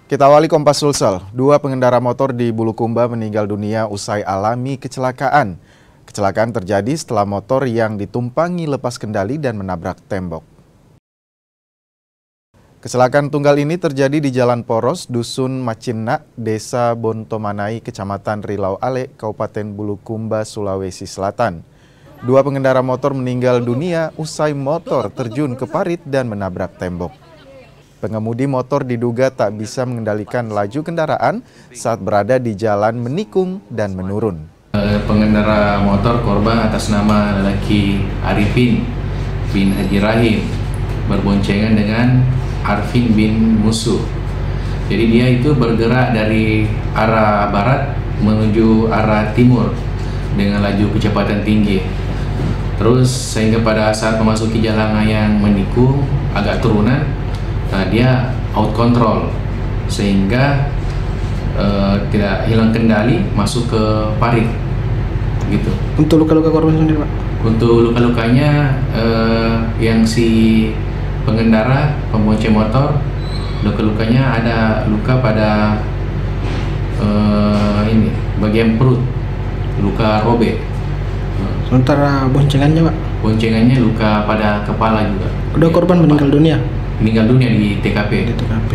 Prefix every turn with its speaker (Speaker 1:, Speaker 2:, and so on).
Speaker 1: Kita awali Kompas Sulsel. Dua pengendara motor di Bulukumba meninggal dunia usai alami kecelakaan. Kecelakaan terjadi setelah motor yang ditumpangi lepas kendali dan menabrak tembok. Kecelakaan tunggal ini terjadi di Jalan Poros, Dusun Macinna, Desa Bontomanai, Kecamatan Rilau Ale, Kabupaten Bulukumba, Sulawesi Selatan. Dua pengendara motor meninggal dunia usai motor terjun ke parit dan menabrak tembok. Pengemudi motor diduga tak bisa mengendalikan laju kendaraan saat berada di jalan menikung dan menurun.
Speaker 2: Pengendara motor korban atas nama lelaki Arifin bin Haji Rahim berboncengan dengan Arfin bin Musuh. Jadi dia itu bergerak dari arah barat menuju arah timur dengan laju kecepatan tinggi. Terus sehingga pada saat memasuki jalan yang menikung agak turunan, dia out control sehingga tidak hilang kendali masuk ke parit gitu.
Speaker 3: Untuk luka-luka korban sendiri, Pak?
Speaker 2: Untuk luka-lukanya yang si pengendara pembonceng motor, luka-lukanya ada luka pada ini bagian perut, luka robek.
Speaker 3: Sementara boncengannya, Pak?
Speaker 2: Boncengannya luka pada kepala juga.
Speaker 3: Kedua korban meninggal dunia?
Speaker 2: Meninggal dunia di TKP.
Speaker 3: Di TKP.